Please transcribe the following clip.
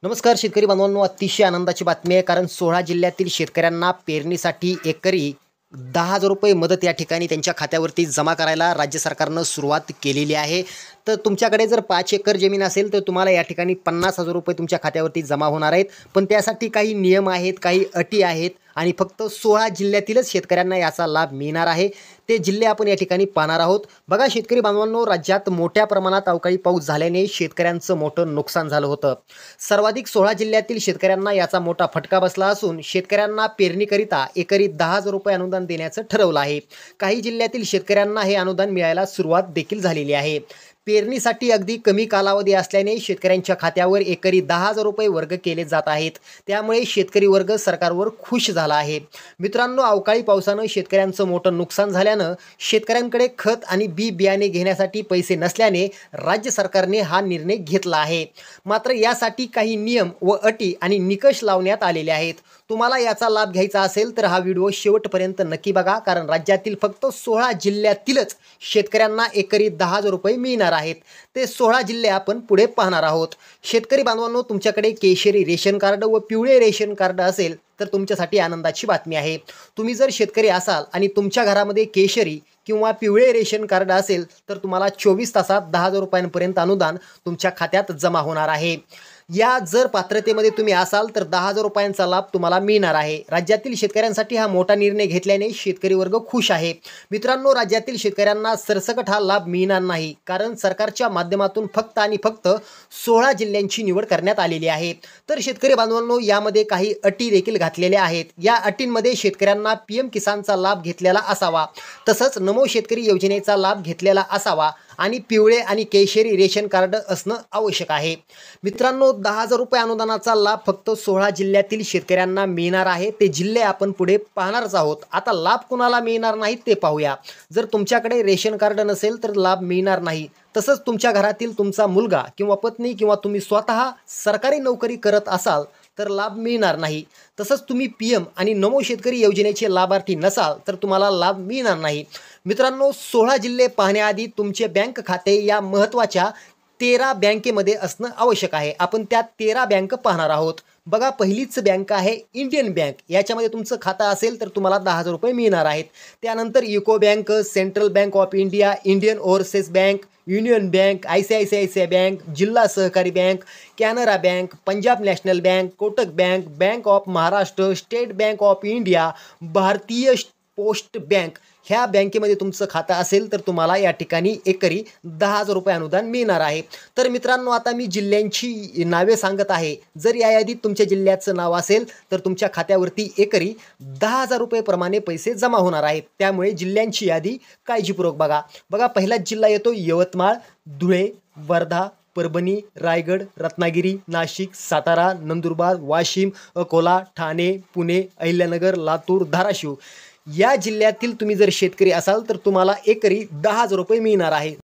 नमस्कार शेतकरी बांधवांनो, अतिशय आनंदाची बातमी आहे. कारण 16 जिल्ह्यातील शेतकऱ्यांना पेरणीसाठी एकरी ₹10,000 मदत या ठिकाणी त्यांच्या खात्यावरती जमा करायला राज्य सरकारनं सुरुवात केलेली आहे. तर तुमच्याकडे जर 5 एकर जमीन असेल तर तुम्हाला या ठिकाणी ₹50,000 तुमच्या खात्यावरती जमा होणार आहेत. पण त्यासाठी काही नियम आहेत, काही अटी आहेत आणि फक्त 16 जिल्ह्यातीलच शेतकऱ्यांना याचा लाभ मिळणार आहे. ते जिल्हे आपण या ठिकाणी पाहणार आहोत. बघा शेतकरी बांधवांनो, राज्यात मोठ्या प्रमाणात अवकाळी पाऊस झाल्याने शेतकऱ्यांचं मोठं नुकसान झालं होतं. सर्वाधिक 16 जिल्ह्यातील शेतकऱ्यांना याचा मोठा फटका बसला असून शेतकऱ्यांना पेरणीकरिता एकरी ₹10,000 अनुदान देण्याचं ठरवलं आहे. काही जिल्ह्यातील शेतकऱ्यांना हे अनुदान मिळायला सुरुवात देखील झालेली आहे. पेरणीसाठी अगदी कमी कालावधी असल्याने शेतकऱ्यांच्या खात्यावर एकरी ₹10,000 वर्ग केले जात आहेत. त्यामुळे शेतकरी वर्ग सरकारवर खुश झाला आहे. मित्रांनो, अवकाळी पावसानं शेतकऱ्यांचं मोठं नुकसान झाल्यानं शेतकऱ्यांकडे खत आणि बी बियाणे घेण्यासाठी पैसे नसल्याने राज्य सरकारने हा निर्णय घेतला आहे. मात्र यासाठी काही नियम व अटी आणि निकष लावण्यात आलेले आहेत. तुम्हाला याचा लाभ घ्यायचा असेल तर हा व्हिडिओ शेवटपर्यंत नक्की बघा. कारण राज्यातील फक्त 16 जिल्ह्यातीलच शेतकऱ्यांना एकरी ₹10,000 मिळणार आहेत. ते 16 जिल्हे आपण पुढे पाहणार आहोत. शेतकरी बांधवांनो, तुमच्याकडे केशरी रेशन कार्ड व पिवळे रेशन कार्ड असेल तर तुमच्यासाठी आनंदाची बातमी आहे. तुम्ही जर शेतकरी असाल आणि तुमच्या घरामध्ये केशरी किंवा पिवळे रेशन कार्ड असेल तर तुम्हाला 24 तासात ₹10,000 अनुदान तुमच्या खात्यात जमा होणार आहे. या जर पात्रतेमध्ये तुम्ही असाल तर ₹10,000 लाभ तुम्हाला मिळणार आहे. राज्यातील शेतकऱ्यांसाठी हा मोठा निर्णय घेतल्याने शेतकरी वर्ग खुश आहे. मित्रांनो, राज्यातील शेतकऱ्यांना सरसकट हा लाभ मिळणार नाही. कारण सरकारच्या माध्यमातून फक्त आणि फक्त 16 जिल्ह्यांची निवड करण्यात आलेली आहे. तर शेतकरी बांधवांनो, यामध्ये काही अटी देखील घातलेल्या आहेत. या अटींमध्ये शेतकऱ्यांना PM किसानचा लाभ घेतलेला असावा, तसंच नमो शेतकरी योजनेचा लाभ घेतलेला असावा आणि पिवळे आणि केशरी रेशन कार्ड असणं आवश्यक आहे. मित्रांनो, ₹10,000 अनुदानाचा लाभ फक्त 16 जिल्ह्यातील शेतकऱ्यांना मिळणार आहे. ते जिल्हे आपण पुढे पाहणारच आहोत. आता लाभ कुणाला मिळणार नाहीत ते पाहूया. जर तुमच्याकडे रेशन कार्ड नसेल तर लाभ मिळणार नाही. तसंच तुमच्या घरातील तुमचा मुलगा किंवा पत्नी किंवा तुम्ही स्वतः सरकारी नोकरी करत असाल तर लाभ मिळणार नाही. तसंच तुम्ही PM आणि नमो शेतकरी योजनेचे लाभार्थी नसाल तर तुम्हाला लाभ मिळणार नाही. मित्रांनो, 16 जिल्हे पाहण्याआधी तुमचे बँक खाते या महत्त्वाच्या 13 बँकेमध्ये असणं आवश्यक आहे. आपण त्या 13 बँक पाहणार आहोत. बघा, पहिलीच बँक आहे इंडियन बँक. याच्यामध्ये तुमचं खातं असेल तर तुम्हाला ₹10,000 मिळणार आहेत. त्यानंतर UCO bank, central bank of India, Indian overseas bank, union bank, ICICI bank, जिल्हा सहकारी bank, Canara bank, Punjab national bank, Kotak bank, bank of Maharashtra, state bank of India, भारतीय पोस्ट बँक ह्या बँकेमध्ये तुमचं खातं असेल तर तुम्हाला या ठिकाणी एकरी ₹10,000 अनुदान मिळणार आहे. तर मित्रांनो, आता मी जिल्ह्यांची नावे सांगत आहे. जर या यादीत तुमच्या जिल्ह्याचं नाव असेल तर तुमच्या खात्यावरती एकरी ₹10,000 प्रमाणे पैसे जमा होणार आहेत. त्यामुळे जिल्ह्यांची यादी काळजीपूर्वक बघा. बघा, पहिलाच जिल्हा येतो यवतमाळ, धुळे, वर्धा, परभणी, रायगड, रत्नागिरी, नाशिक, सातारा, नंदुरबार, वाशिम, अकोला, ठाणे, पुणे, अहिल्यानगर, लातूर, धाराशिव. या जिल्ह्यातील तुम्ही जर शेतकरी असाल तर तुम्हाला एकरी ₹10,000 मिळणार आहे.